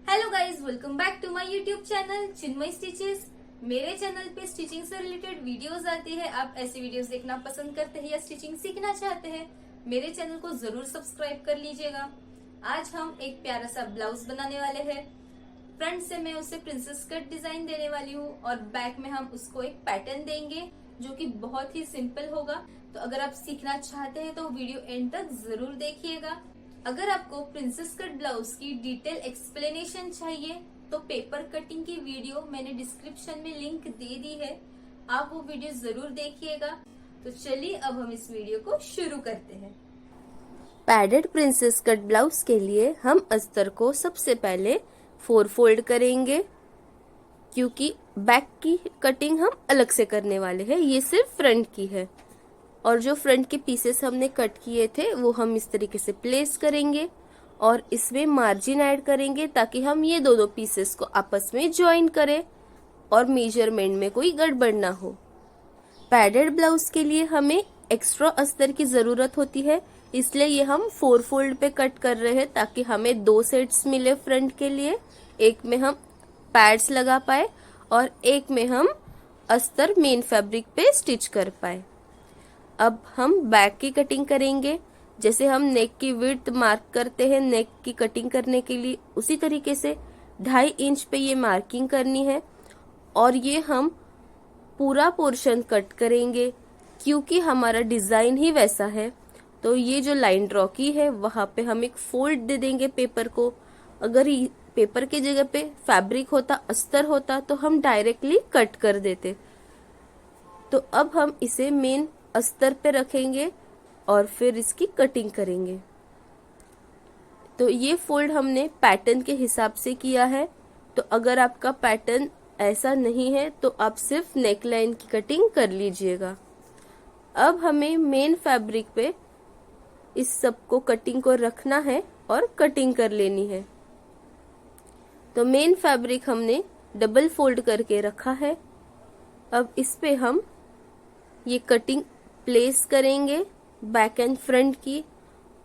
Hello guys, welcome back to my YouTube channel Chinmay stitches. मेरे channel पे stitching से related videos आती है। आप ऐसी वीडियोस देखना पसंद करते हैं या स्टिचिंग सीखना चाहते हैं, मेरे चैनल को जरूर सब्सक्राइब कर लीजिएगा। आज हम एक प्यारा सा ब्लाउज बनाने वाले हैं। फ्रंट से मैं उसे प्रिंसेस कट डिजाइन देने वाली हूँ और बैक में हम उसको एक पैटर्न देंगे जो कि बहुत ही सिंपल होगा। तो अगर आप सीखना चाहते हैं तो वीडियो एंड तक जरूर देखिएगा। अगर आपको प्रिंसेस कट ब्लाउज की डिटेल एक्सप्लेनेशन चाहिए तो पेपर कटिंग की वीडियो मैंने डिस्क्रिप्शन में लिंक दे दी है, आप वो वीडियो जरूर देखिएगा। तो चलिए अब हम इस वीडियो को शुरू करते हैं। पैडेड प्रिंसेस कट ब्लाउज के लिए हम अस्तर को सबसे पहले 4 फोल्ड करेंगे, क्योंकि बैक की कटिंग हम अलग से करने वाले हैं। ये सिर्फ फ्रंट की है और जो फ्रंट के पीसेस हमने कट किए थे वो हम इस तरीके से प्लेस करेंगे और इसमें मार्जिन ऐड करेंगे ताकि हम ये दोनों पीसेस को आपस में ज्वाइन करें और मेजरमेंट में कोई गड़बड़ ना हो। पैडेड ब्लाउज के लिए हमें एक्स्ट्रा अस्तर की जरूरत होती है, इसलिए ये हम 4 फोल्ड पे कट कर रहे हैं ताकि हमें 2 सेट्स मिले फ्रंट के लिए। एक में हम पैड्स लगा पाए और एक में हम अस्तर मेन फैब्रिक पे स्टिच कर पाए। अब हम बैक की कटिंग करेंगे। जैसे हम नेक की विड्थ मार्क करते हैं नेक की कटिंग करने के लिए, उसी तरीके से 2.5 इंच पे ये मार्किंग करनी है और ये हम पूरा पोर्शन कट करेंगे क्योंकि हमारा डिजाइन ही वैसा है। तो ये जो लाइन ड्रॉ की है वहां पे हम एक फोल्ड दे देंगे पेपर को। अगर पेपर की जगह पे फैब्रिक होता, अस्तर होता, तो हम डायरेक्टली कट कर देते। तो अब हम इसे मेन अस्तर पे रखेंगे और फिर इसकी कटिंग करेंगे। तो ये फोल्ड हमने पैटर्न के हिसाब से किया है। तो अगर आपका पैटर्न ऐसा नहीं है तो आप सिर्फ नेक लाइन की कटिंग कर लीजिएगा। अब हमें मेन फैब्रिक पे इस सब को कटिंग को रखना है और कटिंग कर लेनी है। तो मेन फैब्रिक हमने डबल फोल्ड करके रखा है। अब इस पे हम ये कटिंग प्लेस करेंगे बैक एंड फ्रंट की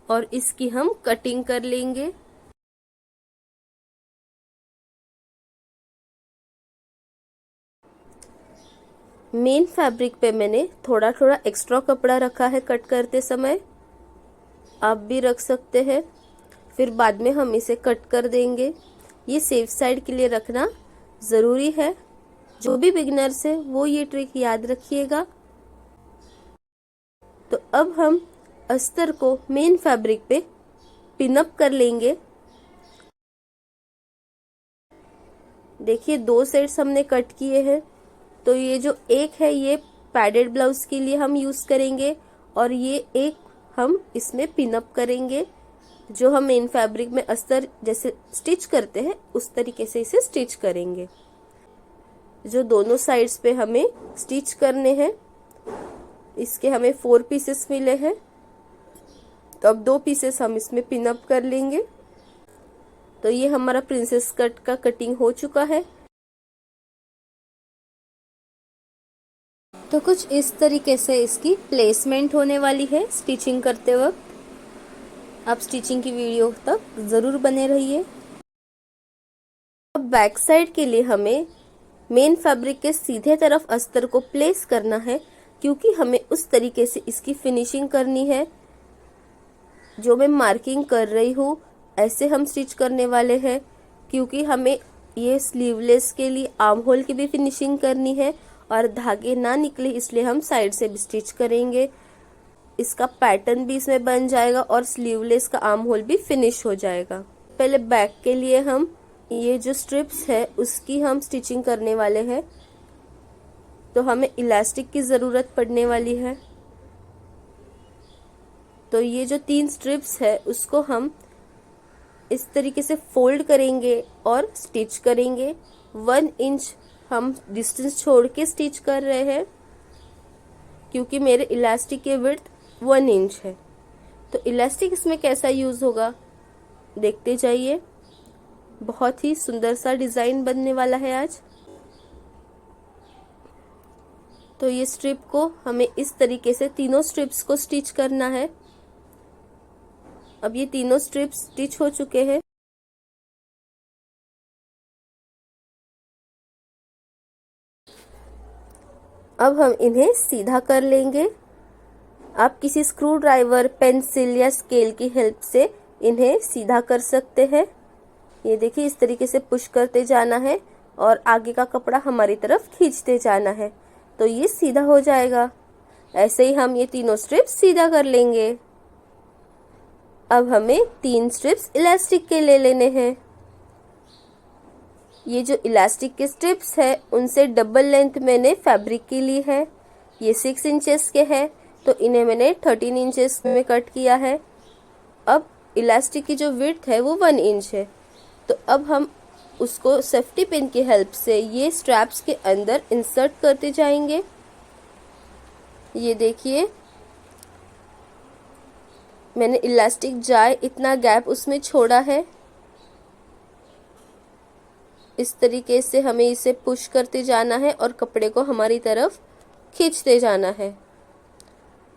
और इसकी हम कटिंग कर लेंगे। मेन फैब्रिक पे मैंने थोड़ा थोड़ा एक्स्ट्रा कपड़ा रखा है कट करते समय, आप भी रख सकते हैं। फिर बाद में हम इसे कट कर देंगे। ये सेफ साइड के लिए रखना ज़रूरी है। जो भी बिगिनर्स है वो ये ट्रिक याद रखिएगा। तो अब हम अस्तर को मेन फैब्रिक पे पिन अप कर लेंगे। देखिए 2 सेट्स हमने कट किए हैं। तो ये जो एक है ये पैडेड ब्लाउज के लिए हम यूज करेंगे और ये एक हम इसमें पिन अप करेंगे। जो हम मेन फैब्रिक में अस्तर जैसे स्टिच करते हैं उस तरीके से इसे स्टिच करेंगे। जो दोनों साइड्स पे हमें स्टिच करने हैं, इसके हमें 4 पीसेस मिले हैं। तो अब 2 पीसेस हम इसमें पिन अप कर लेंगे। तो ये हमारा प्रिंसेस कट का कटिंग हो चुका है। तो कुछ इस तरीके से इसकी प्लेसमेंट होने वाली है स्टिचिंग करते वक्त। आप स्टिचिंग की वीडियो तक जरूर बने रहिए। अब बैक साइड के लिए हमें मेन फैब्रिक के सीधे तरफ अस्तर को प्लेस करना है, क्योंकि हमें उस तरीके से इसकी फिनिशिंग करनी है। जो मैं मार्किंग कर रही हूँ ऐसे हम स्टिच करने वाले हैं, क्योंकि हमें ये स्लीवलेस के लिए आर्म होल की भी फिनिशिंग करनी है और धागे ना निकले इसलिए हम साइड से भी स्टिच करेंगे। इसका पैटर्न भी इसमें बन जाएगा और स्लीवलेस का आर्म होल भी फिनिश हो जाएगा। पहले बैक के लिए हम ये जो स्ट्रिप्स है उसकी हम स्टिचिंग करने वाले हैं। तो हमें इलास्टिक की जरूरत पड़ने वाली है। तो ये जो 3 स्ट्रिप्स है उसको हम इस तरीके से फोल्ड करेंगे और स्टिच करेंगे। 1 इंच हम डिस्टेंस छोड़ के स्टिच कर रहे हैं, क्योंकि मेरे इलास्टिक की विड्थ 1 इंच है। तो इलास्टिक इसमें कैसा यूज होगा देखते जाइए। बहुत ही सुंदर सा डिजाइन बनने वाला है आज। तो ये स्ट्रिप को हमें इस तरीके से तीनों स्ट्रिप्स को स्टिच करना है। अब ये तीनों स्ट्रिप्स स्टिच हो चुके हैं। अब हम इन्हें सीधा कर लेंगे। आप किसी स्क्रू ड्राइवर, पेंसिल या स्केल की हेल्प से इन्हें सीधा कर सकते हैं। ये देखिए, इस तरीके से पुश करते जाना है और आगे का कपड़ा हमारी तरफ खींचते जाना है, तो ये सीधा हो जाएगा। ऐसे ही हम ये तीनों स्ट्रिप्स सीधा कर लेंगे। अब हमें 3 स्ट्रिप्स इलास्टिक के ले लेने हैं। ये जो इलास्टिक के स्ट्रिप्स है उनसे डबल लेंथ मैंने फैब्रिक की ली है। ये 6 इंचेस के हैं, तो इन्हें मैंने 13 इंचेस में कट किया है। अब इलास्टिक की जो विड्थ है वो 1 इंच है, तो अब हम उसको सेफ्टी पिन की हेल्प से ये स्ट्रैप्स के अंदर इंसर्ट करते जाएंगे। ये देखिए, मैंने इलास्टिक जाए इतना गैप उसमें छोड़ा है। इस तरीके से हमें इसे पुश करते जाना है और कपड़े को हमारी तरफ खींचते जाना है।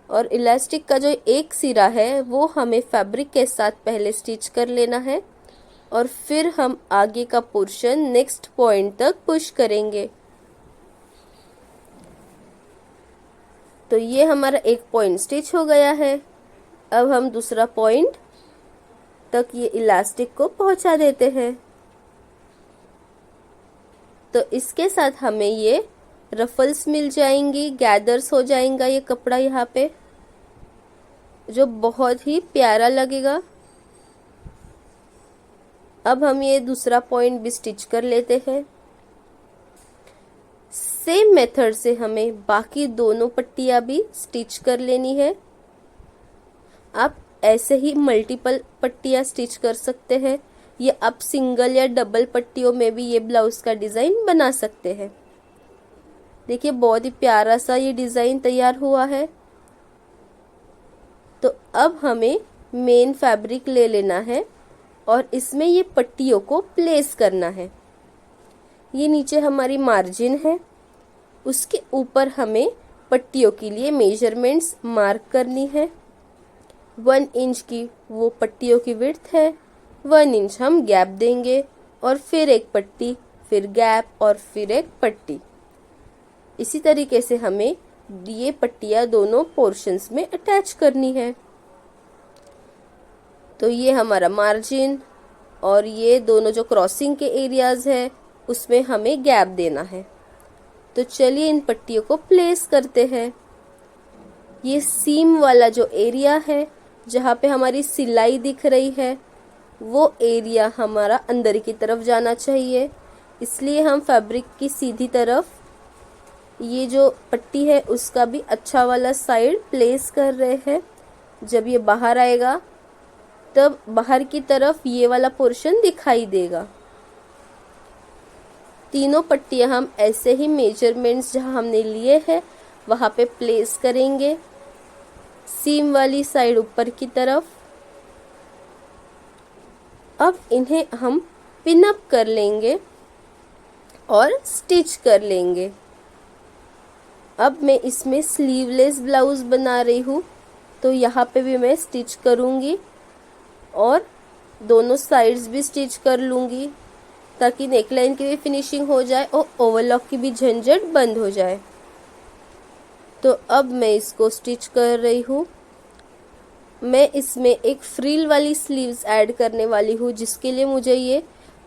और इलास्टिक का जो एक सिरा है वो हमें फैब्रिक के साथ पहले स्टिच कर लेना है और फिर हम आगे का पोर्शन नेक्स्ट पॉइंट तक पुश करेंगे। तो ये हमारा एक पॉइंट स्टिच हो गया है। अब हम दूसरा पॉइंट तक ये इलास्टिक को पहुंचा देते हैं। तो इसके साथ हमें ये रफल्स मिल जाएंगी, गैदर्स हो जाएगा ये कपड़ा यहाँ पे, जो बहुत ही प्यारा लगेगा। अब हम ये दूसरा पॉइंट भी स्टिच कर लेते हैं। सेम मेथड से हमें बाकी दोनों पट्टियां भी स्टिच कर लेनी है। आप ऐसे ही मल्टीपल पट्टियां स्टिच कर सकते हैं, ये आप सिंगल या डबल पट्टियों में भी ये ब्लाउज का डिज़ाइन बना सकते हैं। देखिए, बहुत ही प्यारा सा ये डिज़ाइन तैयार हुआ है। तो अब हमें मेन फैब्रिक ले लेना है और इसमें ये पट्टियों को प्लेस करना है। ये नीचे हमारी मार्जिन है, उसके ऊपर हमें पट्टियों के लिए मेजरमेंट्स मार्क करनी है। 1 इंच की वो पट्टियों की विड्थ है, 1 इंच हम गैप देंगे और फिर एक पट्टी, फिर गैप और फिर एक पट्टी। इसी तरीके से हमें ये पट्टियां दोनों पोर्शंस में अटैच करनी है। तो ये हमारा मार्जिन और ये दोनों जो क्रॉसिंग के एरियाज है उसमें हमें गैप देना है। तो चलिए इन पट्टियों को प्लेस करते हैं। ये सीम वाला जो एरिया है जहाँ पे हमारी सिलाई दिख रही है वो एरिया हमारा अंदर की तरफ जाना चाहिए, इसलिए हम फैब्रिक की सीधी तरफ ये जो पट्टी है उसका भी अच्छा वाला साइड प्लेस कर रहे हैं। जब ये बाहर आएगा तब बाहर की तरफ ये वाला पोर्शन दिखाई देगा। तीनों पट्टियां हम ऐसे ही मेजरमेंट्स जहां हमने लिए हैं वहां पे प्लेस करेंगे। सीम वाली साइड ऊपर की तरफ। अब इन्हें हम पिन अप कर लेंगे और स्टिच कर लेंगे। अब मैं इसमें स्लीवलेस ब्लाउज बना रही हूँ, तो यहाँ पे भी मैं स्टिच करूँगी और दोनों साइड्स भी स्टिच कर लूँगी ताकि नेकलाइन की भी फिनिशिंग हो जाए और ओवरलॉक की भी झंझट बंद हो जाए। तो अब मैं इसको स्टिच कर रही हूँ। मैं इसमें एक फ्रिल वाली स्लीव्स ऐड करने वाली हूँ, जिसके लिए मुझे ये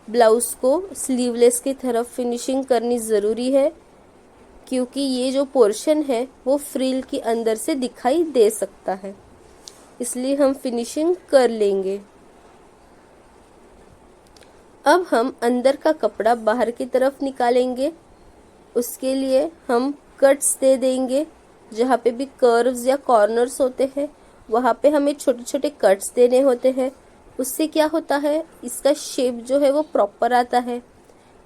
ब्लाउज़ को स्लीवलेस की तरफ फिनिशिंग करनी ज़रूरी है, क्योंकि ये जो पोर्शन है वो फ्रिल के अंदर से दिखाई दे सकता है, इसलिए हम फिनिशिंग कर लेंगे। अब हम अंदर का कपड़ा बाहर की तरफ निकालेंगे। उसके लिए हम कट्स दे देंगे। जहाँ पे भी कर्व्स या कॉर्नर्स होते हैं वहाँ पे हमें छोटे छोटे कट्स देने होते हैं। उससे क्या होता है, इसका शेप जो है वो प्रॉपर आता है।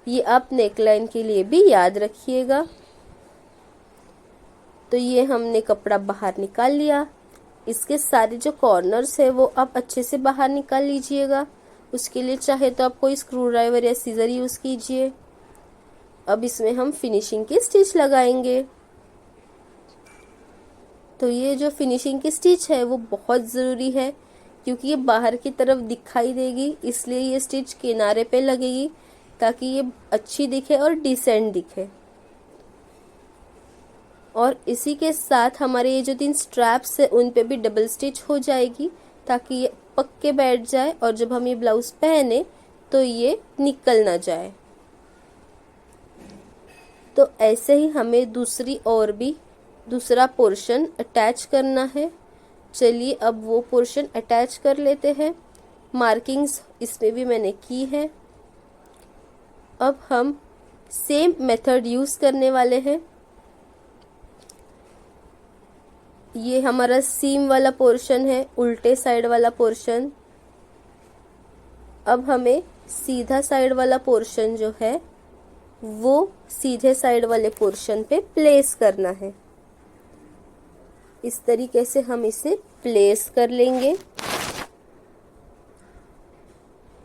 ये आप नेकलाइन के लिए भी याद रखिएगा। तो ये हमने कपड़ा बाहर निकाल लिया। इसके सारे जो कॉर्नर्स है वो आप अच्छे से बाहर निकाल लीजिएगा। उसके लिए चाहे तो आप कोई स्क्रू ड्राइवर या सीजर यूज़ कीजिए। अब इसमें हम फिनिशिंग की स्टिच लगाएंगे। तो ये जो फिनिशिंग की स्टिच है वो बहुत ज़रूरी है, क्योंकि ये बाहर की तरफ दिखाई देगी, इसलिए ये स्टिच किनारे पे लगेगी ताकि ये अच्छी दिखे और डिसेंट दिखे। और इसी के साथ हमारे ये जो 3 स्ट्रैप्स है उन पे भी डबल स्टिच हो जाएगी, ताकि ये पक्के बैठ जाए और जब हम ये ब्लाउज पहने तो ये निकल ना जाए। तो ऐसे ही हमें दूसरी और भी दूसरा पोर्शन अटैच करना है। चलिए अब वो पोर्शन अटैच कर लेते हैं। मार्किंग्स इसमें भी मैंने की है। अब हम सेम मेथड यूज़ करने वाले हैं। ये हमारा सीम वाला पोर्शन है, उल्टे साइड वाला पोर्शन। अब हमें सीधा साइड वाला पोर्शन जो है वो सीधे साइड वाले पोर्शन पे प्लेस करना है। इस तरीके से हम इसे प्लेस कर लेंगे।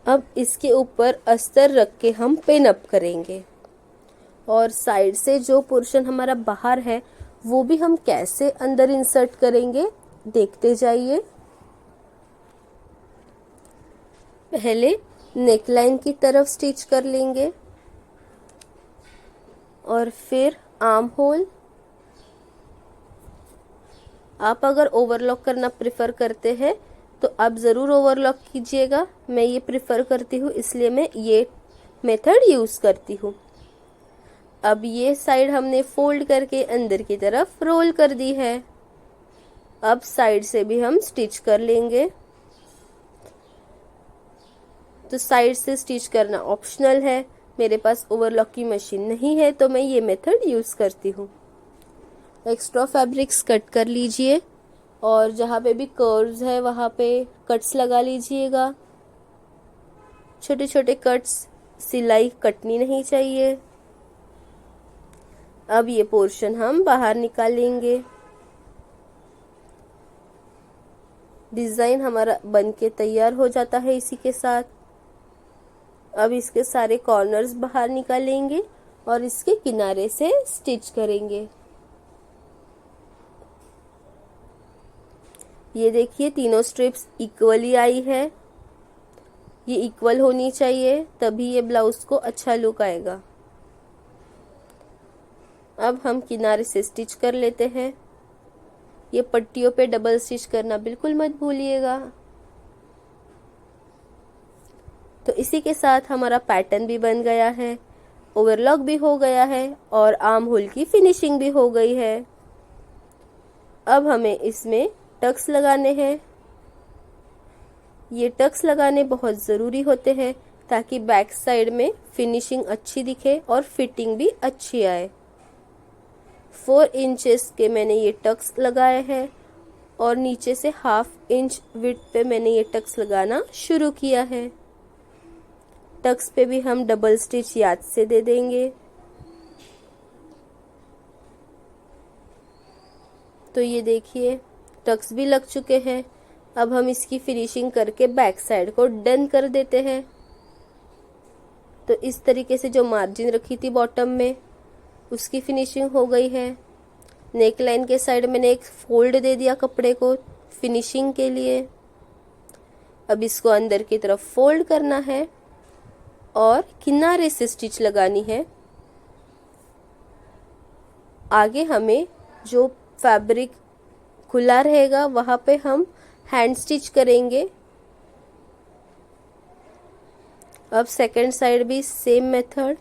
अब इसके ऊपर अस्तर रख के हम पिन अप करेंगे और साइड से जो पोर्शन हमारा बाहर है वो भी हम कैसे अंदर इंसर्ट करेंगे देखते जाइए। पहले नेकलाइन की तरफ स्टिच कर लेंगे और फिर आर्म होल। आप अगर ओवरलॉक करना प्रेफर करते हैं तो आप ज़रूर ओवरलॉक कीजिएगा। मैं ये प्रेफर करती हूँ, इसलिए मैं ये मेथड यूज़ करती हूँ। अब ये साइड हमने फोल्ड करके अंदर की तरफ रोल कर दी है। अब साइड से भी हम स्टिच कर लेंगे। तो साइड से स्टिच करना ऑप्शनल है, मेरे पास ओवरलॉक की मशीन नहीं है तो मैं ये मेथड यूज़ करती हूँ। एक्स्ट्रा फैब्रिक्स कट कर लीजिए और जहाँ पे भी कर्व्स है वहाँ पे कट्स लगा लीजिएगा। छोटे छोटे कट्स, सिलाई कटनी नहीं चाहिए। अब ये पोर्शन हम बाहर निकालेंगे। डिज़ाइन हमारा बन के तैयार हो जाता है इसी के साथ। अब इसके सारे कॉर्नर्स बाहर निकालेंगे और इसके किनारे से स्टिच करेंगे। ये देखिए तीनों स्ट्रिप्स इक्वली आई है। ये इक्वल होनी चाहिए, तभी ये ब्लाउज को अच्छा लुक आएगा। अब हम किनारे से स्टिच कर लेते हैं। ये पट्टियों पे डबल स्टिच करना बिल्कुल मत भूलिएगा। तो इसी के साथ हमारा पैटर्न भी बन गया है, ओवरलॉक भी हो गया है और आर्म होल की फिनिशिंग भी हो गई है। अब हमें इसमें टक्स लगाने हैं। ये टक्स लगाने बहुत ज़रूरी होते हैं ताकि बैक साइड में फिनिशिंग अच्छी दिखे और फिटिंग भी अच्छी आए। 4 इंचेस के मैंने ये टक्स लगाए हैं और नीचे से 1/2 इंच विड्थ पे मैंने ये टक्स लगाना शुरू किया है। टक्स पे भी हम डबल स्टिच याद से दे देंगे। तो ये देखिए टक्स भी लग चुके हैं। अब हम इसकी फिनिशिंग करके बैक साइड को डन कर देते हैं। तो इस तरीके से जो मार्जिन रखी थी बॉटम में उसकी फिनिशिंग हो गई है। नेक लाइन के साइड मैंने एक फोल्ड दे दिया कपड़े को फिनिशिंग के लिए। अब इसको अंदर की तरफ फोल्ड करना है और किनारे से स्टिच लगानी है। आगे हमें जो फैब्रिक खुला रहेगा वहाँ पे हम हैंड स्टिच करेंगे। अब सेकंड साइड भी सेम मेथड।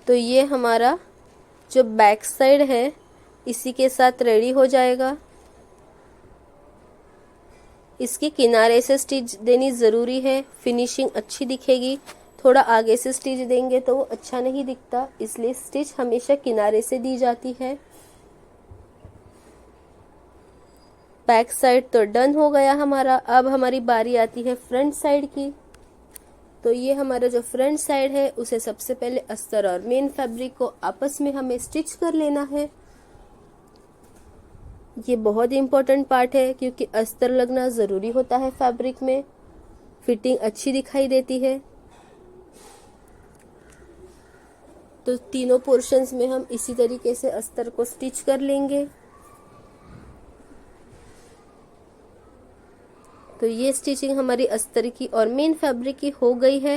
तो ये हमारा जो बैक साइड है इसी के साथ रेडी हो जाएगा। इसके किनारे से स्टिच देनी ज़रूरी है, फिनिशिंग अच्छी दिखेगी। थोड़ा आगे से स्टिच देंगे तो वो अच्छा नहीं दिखता, इसलिए स्टिच हमेशा किनारे से दी जाती है। बैक साइड तो डन हो गया हमारा। अब हमारी बारी आती है फ्रंट साइड की। तो ये हमारा जो फ्रंट साइड है उसे सबसे पहले अस्तर और मेन फैब्रिक को आपस में हमें स्टिच कर लेना है। ये बहुत इम्पोर्टेंट पार्ट है क्योंकि अस्तर लगना ज़रूरी होता है फैब्रिक में, फिटिंग अच्छी दिखाई देती है। तो तीनों पोर्शंस में हम इसी तरीके से अस्तर को स्टिच कर लेंगे। तो ये स्टिचिंग हमारी अस्तर की और मेन फैब्रिक की हो गई है।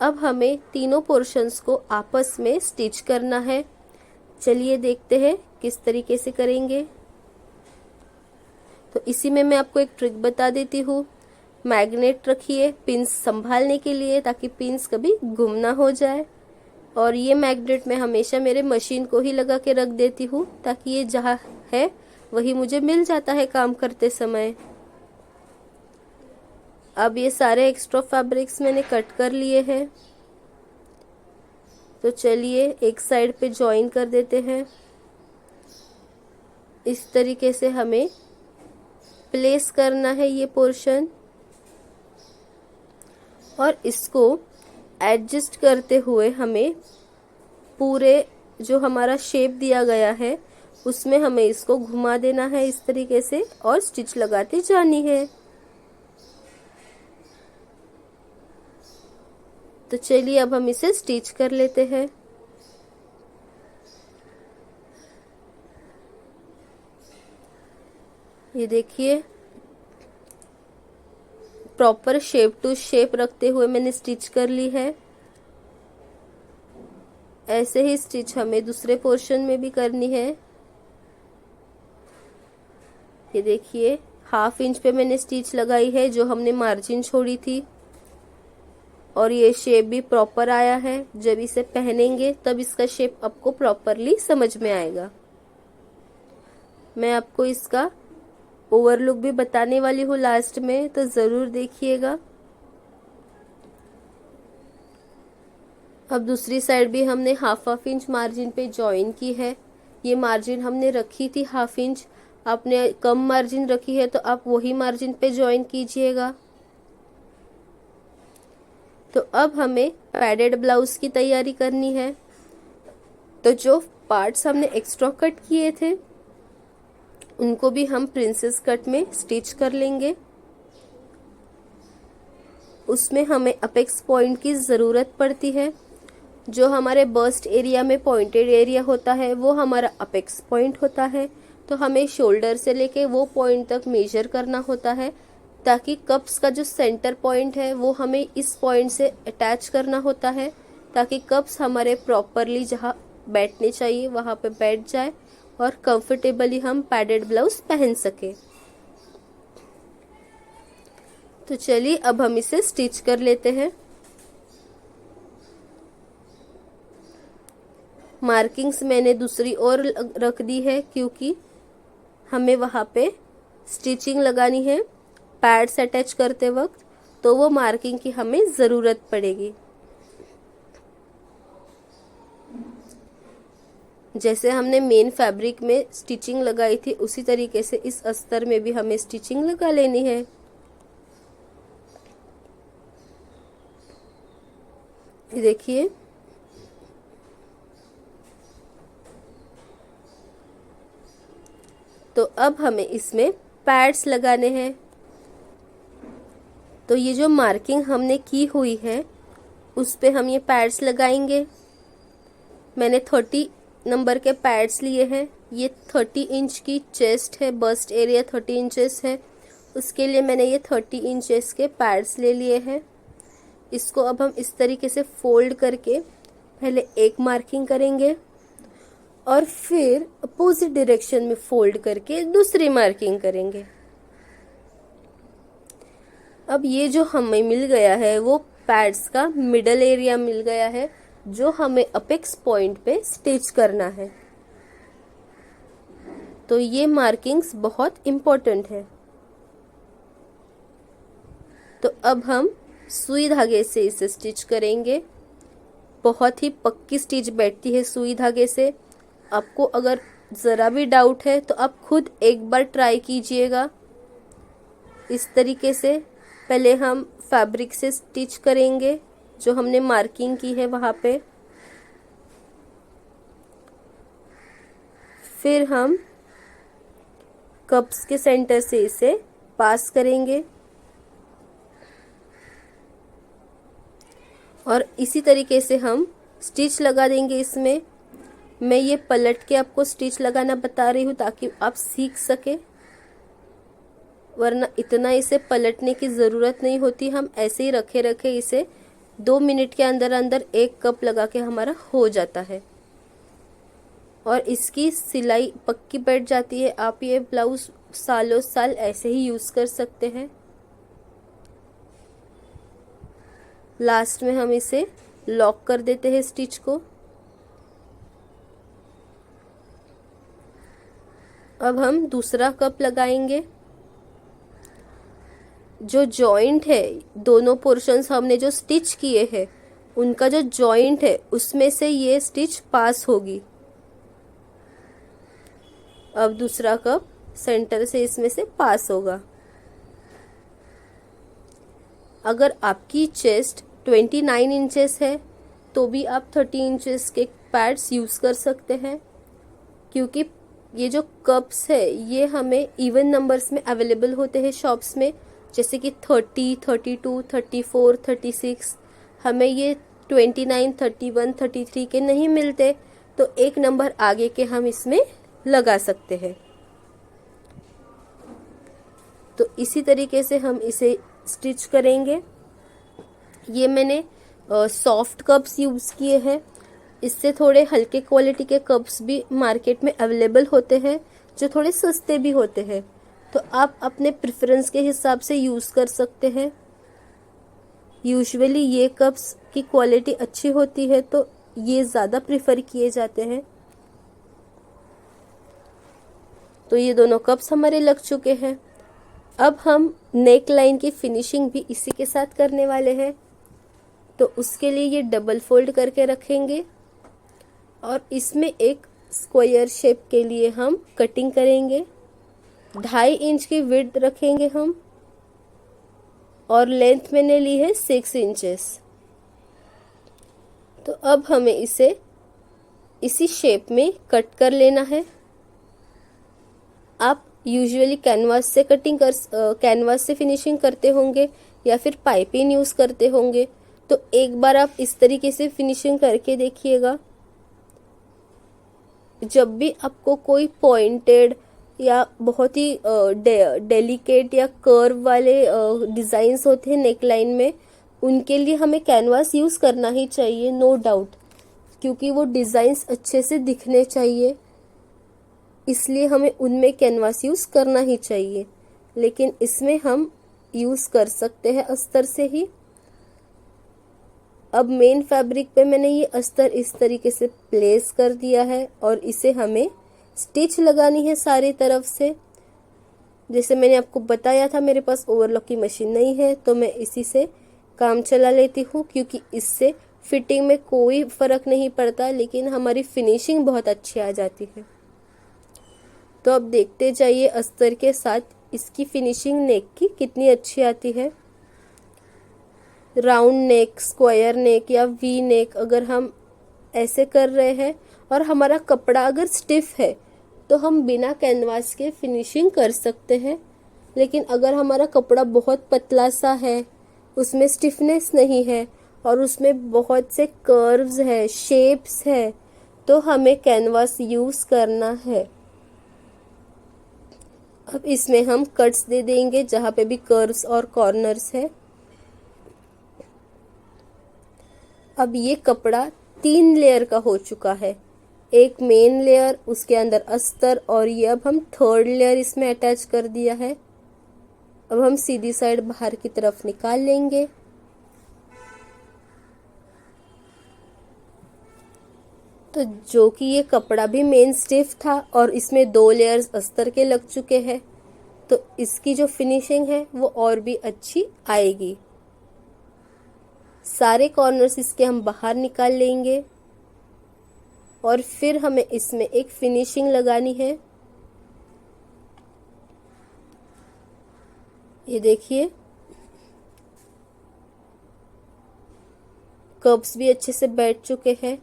अब हमें तीनों पोर्शंस को आपस में स्टिच करना है। चलिए देखते हैं किस तरीके से करेंगे। तो इसी में मैं आपको एक ट्रिक बता देती हूँ। मैग्नेट रखिए पिंस संभालने के लिए, ताकि पिंस कभी गुम ना हो जाए। और ये मैग्नेट मैं हमेशा मेरे मशीन को ही लगा के रख देती हूँ, ताकि ये जहाँ है वही मुझे मिल जाता है काम करते समय। अब ये सारे एक्स्ट्रा फैब्रिक्स मैंने कट कर लिए हैं। तो चलिए एक साइड पे जॉइन कर देते हैं। इस तरीके से हमें प्लेस करना है ये पोर्शन, और इसको एडजस्ट करते हुए हमें पूरे जो हमारा शेप दिया गया है उसमें हमें इसको घुमा देना है इस तरीके से, और स्टिच लगाते जानी है। तो चलिए अब हम इसे स्टिच कर लेते हैं। ये देखिए प्रॉपर शेप टू शेप रखते हुए मैंने स्टिच कर ली है। ऐसे ही स्टिच हमें दूसरे पोर्शन में भी करनी है। ये देखिए 1/2 इंच पे मैंने स्टिच लगाई है जो हमने मार्जिन छोड़ी थी, और ये शेप भी प्रॉपर आया है। जब इसे पहनेंगे तब इसका शेप आपको प्रॉपरली समझ में आएगा। मैं आपको इसका ओवरलुक भी बताने वाली हूँ लास्ट में, तो जरूर देखिएगा। अब दूसरी साइड भी हमने 1/2 इंच मार्जिन पे ज्वाइन की है। ये मार्जिन हमने रखी थी 1/2 इंच, आपने कम मार्जिन रखी है तो आप वही मार्जिन पे ज्वाइन कीजिएगा। तो अब हमें पैडेड ब्लाउज की तैयारी करनी है। तो जो पार्ट्स हमने एक्स्ट्रा कट किए थे उनको भी हम प्रिंसेस कट में स्टिच कर लेंगे। उसमें हमें अपेक्स पॉइंट की ज़रूरत पड़ती है। जो हमारे बस्ट एरिया में पॉइंटेड एरिया होता है वो हमारा अपेक्स पॉइंट होता है। तो हमें शोल्डर से लेके वो पॉइंट तक मेजर करना होता है, ताकि कप्स का जो सेंटर पॉइंट है वो हमें इस पॉइंट से अटैच करना होता है, ताकि कप्स हमारे प्रॉपरली जहाँ बैठने चाहिए वहाँ पे बैठ जाए और कंफर्टेबली हम पैडेड ब्लाउज पहन सके। तो चलिए अब हम इसे स्टिच कर लेते हैं। मार्किंग्स मैंने दूसरी ओर रख दी है, क्योंकि हमें वहाँ पे स्टिचिंग लगानी है पैड्स अटैच करते वक्त, तो वो मार्किंग की हमें ज़रूरत पड़ेगी। जैसे हमने मेन फैब्रिक में स्टिचिंग लगाई थी उसी तरीके से इस अस्तर में भी हमें स्टिचिंग लगा लेनी है। ये देखिए तो अब हमें इसमें पैड्स लगाने हैं। तो ये जो मार्किंग हमने की हुई है उस पे हम ये पैड्स लगाएंगे। मैंने 30 नंबर के पैड्स लिए हैं। ये 30 इंच की चेस्ट है, बस्ट एरिया 30 इंचेस है, उसके लिए मैंने ये 30 इंचेस के पैड्स ले लिए हैं। इसको अब हम इस तरीके से फोल्ड करके पहले एक मार्किंग करेंगे और फिर अपोजिट डायरेक्शन में फोल्ड करके दूसरी मार्किंग करेंगे। अब ये जो हमें मिल गया है वो पैड्स का मिडल एरिया मिल गया है, जो हमें अपेक्स पॉइंट पे स्टिच करना है। तो ये मार्किंग्स बहुत इम्पोर्टेंट है। तो अब हम सुई धागे से इसे स्टिच करेंगे। बहुत ही पक्की स्टिच बैठती है सुई धागे से। आपको अगर ज़रा भी डाउट है तो आप खुद एक बार ट्राई कीजिएगा। इस तरीके से पहले हम फैब्रिक से स्टिच करेंगे जो हमने मार्किंग की है वहाँ पे। फिर हम कप्स के सेंटर से इसे पास करेंगे और इसी तरीके से हम स्टिच लगा देंगे इसमें। मैं ये पलट के आपको स्टिच लगाना बता रही हूँ ताकि आप सीख सके, वरना इतना इसे पलटने की ज़रूरत नहीं होती। हम ऐसे ही रखे रखे इसे 2 मिनट के अंदर अंदर एक कप लगा के हमारा हो जाता है और इसकी सिलाई पक्की बैठ जाती है। आप ये ब्लाउज सालों साल ऐसे ही यूज कर सकते हैं। लास्ट में हम इसे लॉक कर देते हैं स्टिच को। अब हम दूसरा कप लगाएंगे। जो जॉइंट है, दोनों पोर्शंस हमने जो स्टिच किए हैं उनका जो जॉइंट है उसमें से ये स्टिच पास होगी। अब दूसरा कप सेंटर से इसमें से पास होगा। अगर आपकी चेस्ट 29 इंचेस है तो भी आप 30 इंचेस के पैड्स यूज कर सकते हैं, क्योंकि ये जो कप्स है ये हमें इवन नंबर्स में अवेलेबल होते हैं शॉप्स में, जैसे कि 30, 32, 34, 36। हमें ये 29, 31, 33 के नहीं मिलते, तो एक नंबर आगे के हम इसमें लगा सकते हैं। तो इसी तरीके से हम इसे स्टिच करेंगे। ये मैंने सॉफ्ट कप्स यूज किए हैं। इससे थोड़े हल्के क्वालिटी के कप्स भी मार्केट में अवेलेबल होते हैं जो थोड़े सस्ते भी होते हैं, तो आप अपने प्रेफरेंस के हिसाब से यूज कर सकते हैं। यूजुअली ये कप्स की क्वालिटी अच्छी होती है तो ये ज़्यादा प्रेफर किए जाते हैं। तो ये दोनों कप्स हमारे लग चुके हैं। अब हम नेक लाइन की फिनिशिंग भी इसी के साथ करने वाले हैं, तो उसके लिए ये डबल फोल्ड करके रखेंगे और इसमें एक स्क्वायर शेप के लिए हम कटिंग करेंगे। 2.5 इंच की विड्थ रखेंगे हम और लेंथ मैंने ली है 6 इंचेस। तो अब हमें इसे इसी शेप में कट कर लेना है। आप यूजुअली कैनवास से फिनिशिंग करते होंगे या फिर पाइपिंग यूज करते होंगे, तो एक बार आप इस तरीके से फिनिशिंग करके देखिएगा। जब भी आपको कोई पॉइंटेड या बहुत ही डेलिकेट या कर्व वाले डिजाइन्स होते हैं नेकलाइन में, उनके लिए हमें कैनवास यूज करना ही चाहिए, नो डाउट, क्योंकि वो डिजाइन्स अच्छे से दिखने चाहिए, इसलिए हमें उनमें कैनवास यूज करना ही चाहिए। लेकिन इसमें हम यूज कर सकते हैं अस्तर से ही। अब मेन फैब्रिक पे मैंने ये अस्तर इस तरीके से प्लेस कर दिया है और इसे हमें स्टिच लगानी है सारी तरफ से। जैसे मैंने आपको बताया था, मेरे पास ओवरलॉक की मशीन नहीं है तो मैं इसी से काम चला लेती हूँ, क्योंकि इससे फिटिंग में कोई फर्क नहीं पड़ता, लेकिन हमारी फिनिशिंग बहुत अच्छी आ जाती है। तो अब देखते जाइए अस्तर के साथ इसकी फिनिशिंग नेक की कितनी अच्छी आती है। राउंड नेक, स्क्वायर नेक या वी नेक अगर हम ऐसे कर रहे हैं और हमारा कपड़ा अगर स्टिफ है तो हम बिना कैनवास के फिनिशिंग कर सकते हैं। लेकिन अगर हमारा कपड़ा बहुत पतला सा है, उसमें स्टिफनेस नहीं है और उसमें बहुत से कर्व्स है, शेप्स है, तो हमें कैनवास यूज करना है। अब इसमें हम कट्स दे देंगे जहाँ पे भी कर्व्स और कॉर्नर्स है। अब ये कपड़ा 3 लेयर का हो चुका है, एक मेन लेयर, उसके अंदर अस्तर, और ये अब हम 3rd लेयर इसमें अटैच कर दिया है। अब हम सीधी साइड बाहर की तरफ निकाल लेंगे। तो जो कि ये कपड़ा भी मेन स्टिफ था और इसमें 2 लेयर्स अस्तर के लग चुके हैं, तो इसकी जो फिनिशिंग है वो और भी अच्छी आएगी। सारे कॉर्नर्स इसके हम बाहर निकाल लेंगे और फिर हमें इसमें एक फिनिशिंग लगानी है। ये देखिए, कर्व्स भी अच्छे से बैठ चुके हैं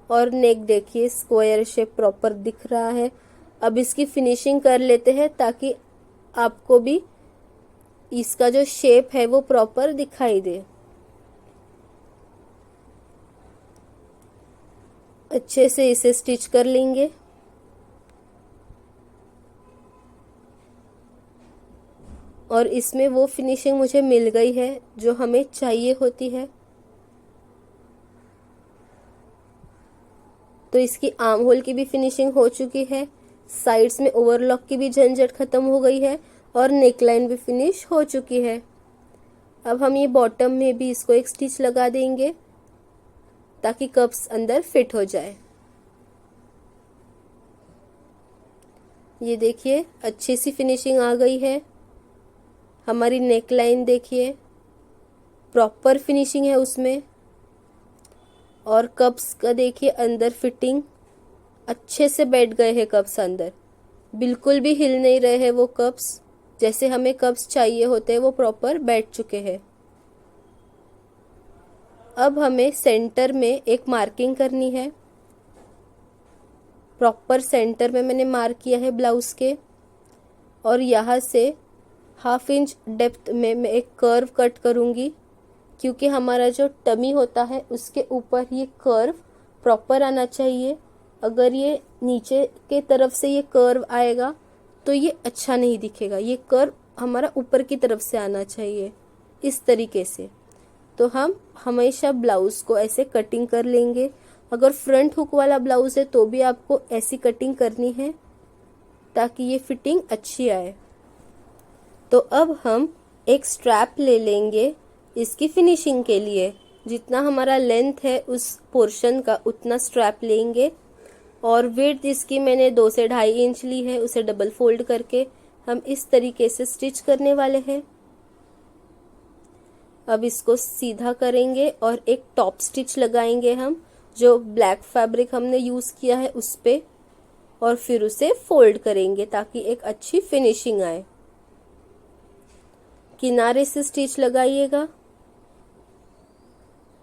और नेक देखिए स्क्वायर शेप प्रॉपर दिख रहा है। अब इसकी फिनिशिंग कर लेते हैं ताकि आपको भी इसका जो शेप है वो प्रॉपर दिखाई दे। अच्छे से इसे स्टिच कर लेंगे। और इसमें वो फिनिशिंग मुझे मिल गई है जो हमें चाहिए होती है। तो इसकी आर्म होल की भी फिनिशिंग हो चुकी है, साइड्स में ओवरलॉक की भी झंझट खत्म हो गई है और नेकलाइन भी फिनिश हो चुकी है। अब हम ये बॉटम में भी इसको एक स्टिच लगा देंगे ताकि कप्स अंदर फिट हो जाए। ये देखिए अच्छी सी फिनिशिंग आ गई है। हमारी नेकलाइन देखिए प्रॉपर फिनिशिंग है उसमें, और कप्स का देखिए अंदर फिटिंग अच्छे से बैठ गए हैं कप्स अंदर, बिल्कुल भी हिल नहीं रहे हैं वो कप्स, जैसे हमें कप्स चाहिए होते हैं वो प्रॉपर बैठ चुके हैं। अब हमें सेंटर में एक मार्किंग करनी है। प्रॉपर सेंटर में मैंने मार्क किया है ब्लाउज के, और यहाँ से 1/2 इंच डेप्थ में मैं एक कर्व कट करूँगी, क्योंकि हमारा जो टमी होता है उसके ऊपर ये कर्व प्रॉपर आना चाहिए। अगर ये नीचे के तरफ से ये कर्व आएगा तो ये अच्छा नहीं दिखेगा, ये कर्व हमारा ऊपर की तरफ से आना चाहिए इस तरीके से। तो हम हमेशा ब्लाउज को ऐसे कटिंग कर लेंगे। अगर फ्रंट हुक वाला ब्लाउज है तो भी आपको ऐसी कटिंग करनी है ताकि ये फिटिंग अच्छी आए। तो अब हम एक स्ट्रैप ले लेंगे इसकी फिनिशिंग के लिए। जितना हमारा लेंथ है उस पोर्शन का उतना स्ट्रैप लेंगे, और विड्थ इसकी मैंने 2 से 2.5 इंच ली है, उसे डबल फोल्ड करके हम इस तरीके से स्टिच करने वाले हैं। अब इसको सीधा करेंगे और एक टॉप स्टिच लगाएंगे हम, जो ब्लैक फैब्रिक हमने यूज किया है उस पे, और फिर उसे फोल्ड करेंगे ताकि एक अच्छी फिनिशिंग आए। किनारे से स्टिच लगाइएगा,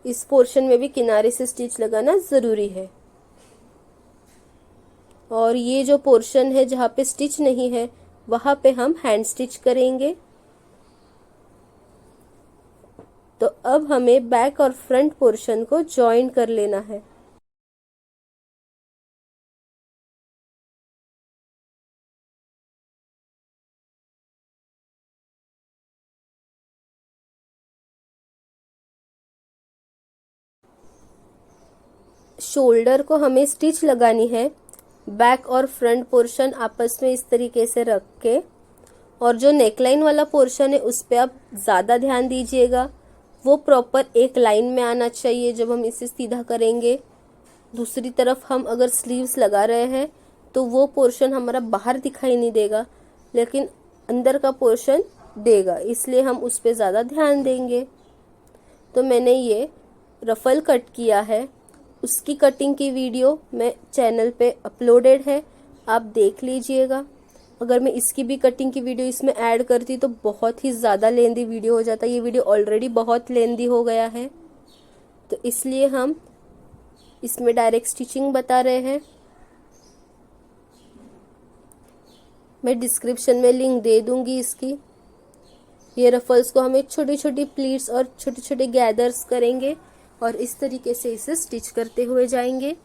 इस पोर्शन में भी किनारे से स्टिच लगाना जरूरी है। और ये जो पोर्शन है जहाँ पे स्टिच नहीं है वहां पे हम हैंड स्टिच करेंगे। तो अब हमें बैक और फ्रंट पोर्शन को जॉइन कर लेना है। शोल्डर को हमें स्टिच लगानी है, बैक और फ्रंट पोर्शन आपस में इस तरीके से रख के, और जो नेकलाइन वाला पोर्शन है उस पे आप ज़्यादा ध्यान दीजिएगा, वो प्रॉपर एक लाइन में आना चाहिए जब हम इसे सीधा करेंगे। दूसरी तरफ हम अगर स्लीव्स लगा रहे हैं तो वो पोर्शन हमारा बाहर दिखाई नहीं देगा, लेकिन अंदर का पोर्शन देगा, इसलिए हम उस पे ज़्यादा ध्यान देंगे। तो मैंने ये रफल कट किया है, उसकी कटिंग की वीडियो मैं चैनल पे अपलोडेड है, आप देख लीजिएगा। अगर मैं इसकी भी कटिंग की वीडियो इसमें ऐड करती तो बहुत ही ज़्यादा लेंदी वीडियो हो जाता। ये वीडियो ऑलरेडी बहुत लेंदी हो गया है, तो इसलिए हम इसमें डायरेक्ट स्टिचिंग बता रहे हैं। मैं डिस्क्रिप्शन में लिंक दे दूंगी इसकी। ये रफल्स को हमें छोटी छोटी प्लीट्स और छोटे छोटे गैदर्स करेंगे और इस तरीके से इसे स्टिच करते हुए जाएंगे।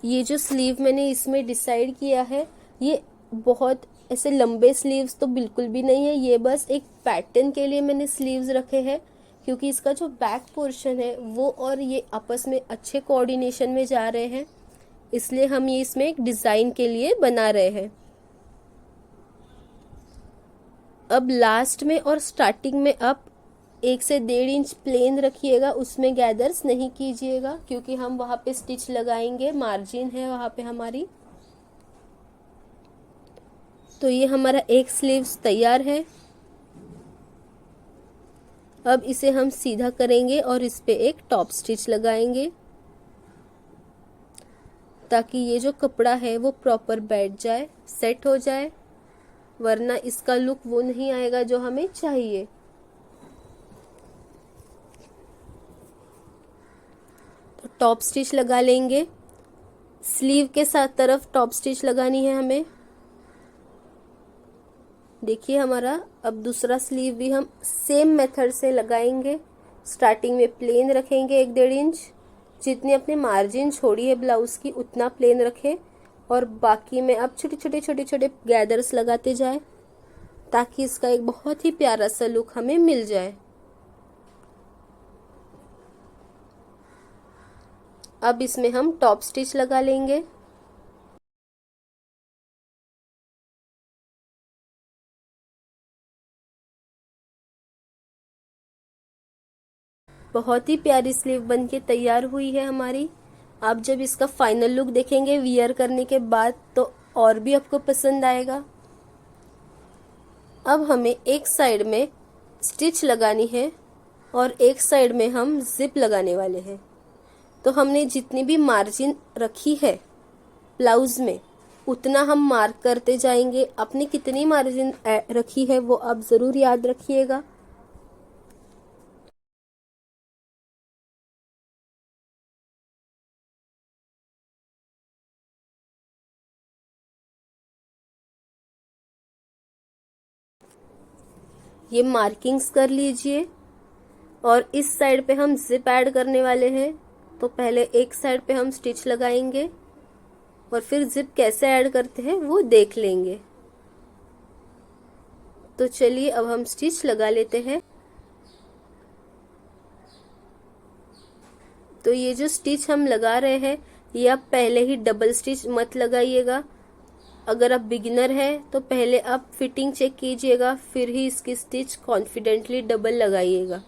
ये जो स्लीव मैंने इसमें डिसाइड किया है, ये बहुत ऐसे लंबे स्लीव्स तो बिल्कुल भी नहीं है, ये बस एक पैटर्न के लिए मैंने स्लीव्स रखे हैं, क्योंकि इसका जो बैक पोर्शन है वो और ये आपस में अच्छे कोऑर्डिनेशन में जा रहे हैं, इसलिए हम ये इसमें एक डिज़ाइन के लिए बना रहे हैं। अब लास्ट में और स्टार्टिंग में आप 1 से 1.5 इंच प्लेन रखिएगा, उसमें गैदर्स नहीं कीजिएगा, क्योंकि हम वहाँ पे स्टिच लगाएंगे, मार्जिन है वहाँ पे हमारी। तो ये हमारा एक स्लीव्स तैयार है। अब इसे हम सीधा करेंगे और इस पे एक टॉप स्टिच लगाएंगे ताकि ये जो कपड़ा है वो प्रॉपर बैठ जाए, सेट हो जाए, वरना इसका लुक वो नहीं आएगा जो हमें चाहिए। तो टॉप स्टिच लगा लेंगे, स्लीव के साथ तरफ टॉप स्टिच लगानी है हमें। देखिए हमारा अब दूसरा स्लीव भी हम सेम मेथड से लगाएंगे। स्टार्टिंग में प्लेन रखेंगे 1-1.5 इंच, जितनी अपने मार्जिन छोड़ी है ब्लाउज की उतना प्लेन रखें, और बाकी में आप छोटे छोटे छोटे छोटे गैदर्स लगाते जाए ताकि इसका एक बहुत ही प्यारा सा लुक हमें मिल जाए। अब इसमें हम टॉप स्टिच लगा लेंगे। बहुत ही प्यारी स्लीव बनके तैयार हुई है हमारी। आप जब इसका फाइनल लुक देखेंगे वियर करने के बाद तो और भी आपको पसंद आएगा। अब हमें एक साइड में स्टिच लगानी है और एक साइड में हम जिप लगाने वाले हैं। तो हमने जितनी भी मार्जिन रखी है ब्लाउज में उतना हम मार्क करते जाएंगे। अपनी कितनी मार्जिन रखी है वो आप ज़रूर याद रखिएगा। ये मार्किंग्स कर लीजिए और इस साइड पे हम जिप ऐड करने वाले हैं। तो पहले एक साइड पे हम स्टिच लगाएंगे और फिर जिप कैसे ऐड करते हैं वो देख लेंगे। तो चलिए अब हम स्टिच लगा लेते हैं। तो ये जो स्टिच हम लगा रहे हैं ये आप पहले ही डबल स्टिच मत लगाइएगा। अगर आप बिगिनर हैं तो पहले आप फिटिंग चेक कीजिएगा, फिर ही इसकी स्टिच कॉन्फिडेंटली डबल लगाइएगा।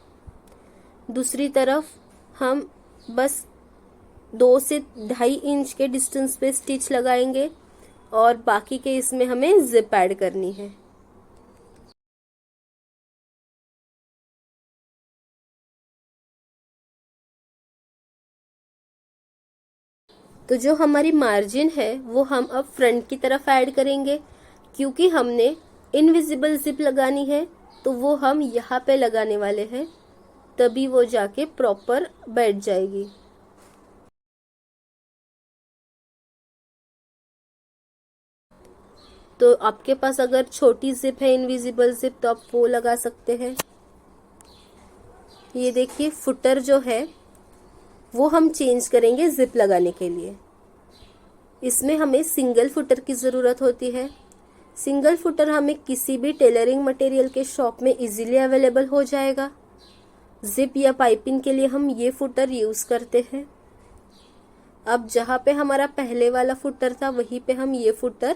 दूसरी तरफ हम बस 2 से 2.5 इंच के डिस्टेंस पे स्टिच लगाएंगे और बाकी के इसमें हमें जिप ऐड करनी है। तो जो हमारी मार्जिन है वो हम अब फ्रंट की तरफ ऐड करेंगे, क्योंकि हमने इनविजिबल जिप लगानी है तो वो हम यहाँ पे लगाने वाले हैं, तभी वो जाके प्रॉपर बैठ जाएगी। तो आपके पास अगर छोटी जिप है इनविजिबल जिप तो आप वो लगा सकते हैं। ये देखिए फुटर जो है वो हम चेंज करेंगे जिप लगाने के लिए। इसमें हमें सिंगल फुटर की ज़रूरत होती है। सिंगल फुटर हमें किसी भी टेलरिंग मटेरियल के शॉप में इजीली अवेलेबल हो जाएगा। जिप या पाइपिंग के लिए हम ये फुटर यूज़ करते हैं। अब जहाँ पे हमारा पहले वाला फुटर था वहीं पे हम ये फुटर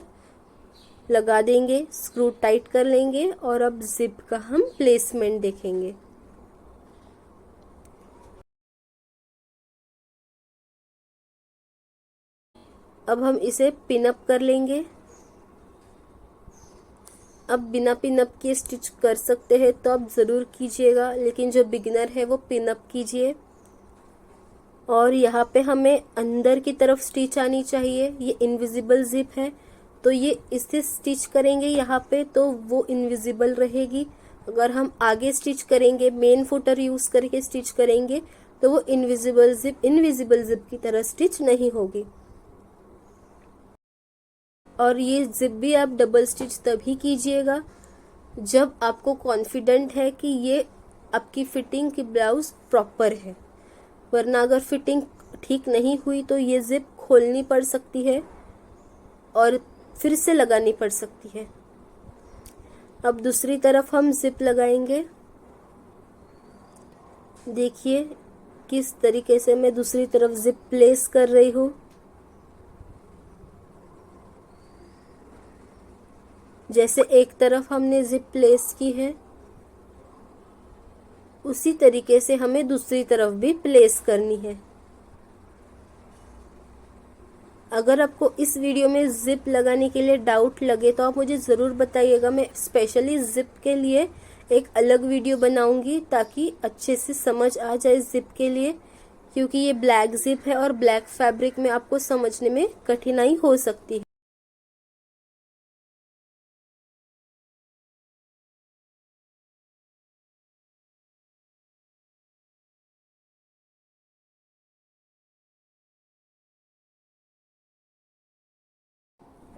लगा देंगे, स्क्रू टाइट कर लेंगे और अब जिप का हम प्लेसमेंट देखेंगे। अब हम इसे पिन अप कर लेंगे। अब बिना पिन अप के स्टिच कर सकते हैं तो आप ज़रूर कीजिएगा, लेकिन जो बिगिनर है वो पिन अप कीजिए। और यहाँ पे हमें अंदर की तरफ स्टिच आनी चाहिए। ये इनविजिबल जिप है तो ये इससे स्टिच करेंगे यहाँ पे तो वो इनविजिबल रहेगी। अगर हम आगे स्टिच करेंगे, मेन फुटर यूज़ करके स्टिच करेंगे तो वो इनविजिबल जिप की तरह स्टिच नहीं होगी। और ये जिप भी आप डबल स्टिच तभी कीजिएगा जब आपको कॉन्फिडेंट है कि ये आपकी फिटिंग की ब्लाउज प्रॉपर है, वरना अगर फिटिंग ठीक नहीं हुई तो ये जिप खोलनी पड़ सकती है और फिर से लगानी पड़ सकती है। अब दूसरी तरफ हम जिप लगाएंगे। देखिए किस तरीके से मैं दूसरी तरफ जिप प्लेस कर रही हूँ। जैसे एक तरफ हमने जिप प्लेस की है उसी तरीके से हमें दूसरी तरफ भी प्लेस करनी है। अगर आपको इस वीडियो में जिप लगाने के लिए डाउट लगे तो आप मुझे ज़रूर बताइएगा। मैं स्पेशली जिप के लिए एक अलग वीडियो बनाऊंगी ताकि अच्छे से समझ आ जाए जिप के लिए, क्योंकि ये ब्लैक जिप है और ब्लैक फैब्रिक में आपको समझने में कठिनाई हो सकती है।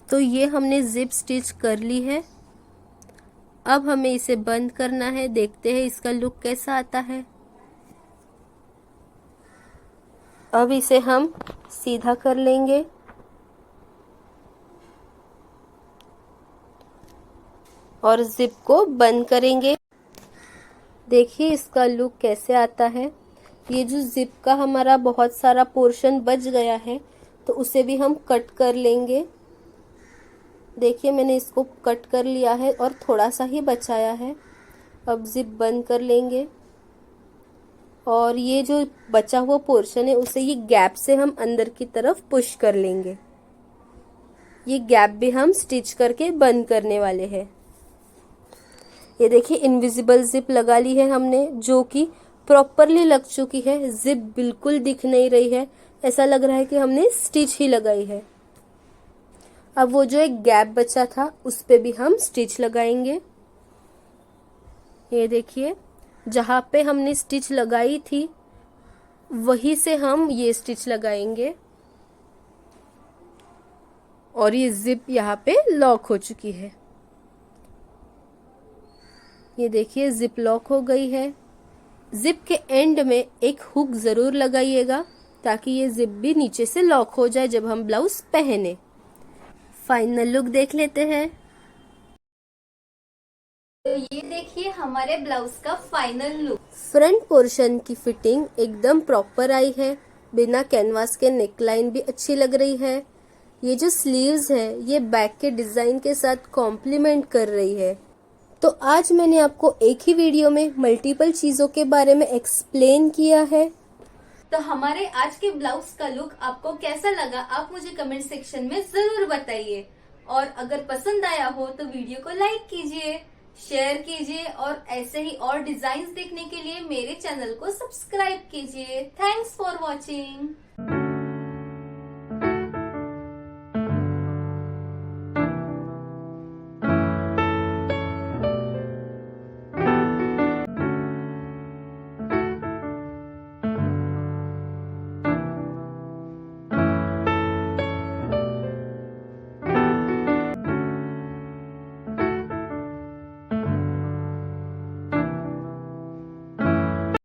तो ये हमने जिप स्टिच कर ली है। अब हमें इसे बंद करना है। देखते हैं इसका लुक कैसा आता है। अब इसे हम सीधा कर लेंगे और जिप को बंद करेंगे। देखिए इसका लुक कैसे आता है। ये जो जिप का हमारा बहुत सारा पोर्शन बच गया है तो उसे भी हम कट कर लेंगे। देखिए मैंने इसको कट कर लिया है और थोड़ा सा ही बचाया है। अब जिप बंद कर लेंगे और ये जो बचा हुआ पोर्शन है उसे ये गैप से हम अंदर की तरफ पुश कर लेंगे। ये गैप भी हम स्टिच करके बंद करने वाले हैं। ये देखिए इनविजिबल जिप लगा ली है हमने, जो कि प्रॉपरली लग चुकी है। जिप बिल्कुल दिख नहीं रही है, ऐसा लग रहा है कि हमने स्टिच ही लगाई है। अब वो जो एक गैप बचा था उस पे भी हम स्टिच लगाएंगे। ये देखिए जहां पे हमने स्टिच लगाई थी वहीं से हम ये स्टिच लगाएंगे और ये जिप यहाँ पे लॉक हो चुकी है। ये देखिए जिप लॉक हो गई है। जिप के एंड में एक हुक जरूर लगाइएगा ताकि ये जिप भी नीचे से लॉक हो जाए जब हम ब्लाउज पहने। फाइनल लुक देख लेते हैं। तो ये देखिए हमारे ब्लाउज का फाइनल लुक। फ्रंट पोर्शन की फिटिंग एकदम प्रॉपर आई है, बिना कैनवास के नेकलाइन भी अच्छी लग रही है। ये जो स्लीव्स है ये बैक के डिजाइन के साथ कॉम्प्लीमेंट कर रही है। तो आज मैंने आपको एक ही वीडियो में मल्टीपल चीजों के बारे में एक्सप्लेन किया है। तो हमारे आज के ब्लाउज का लुक आपको कैसा लगा आप मुझे कमेंट सेक्शन में जरूर बताइए। और अगर पसंद आया हो तो वीडियो को लाइक कीजिए, शेयर कीजिए और ऐसे ही और डिजाइन्स देखने के लिए मेरे चैनल को सब्सक्राइब कीजिए। Thanks for watching.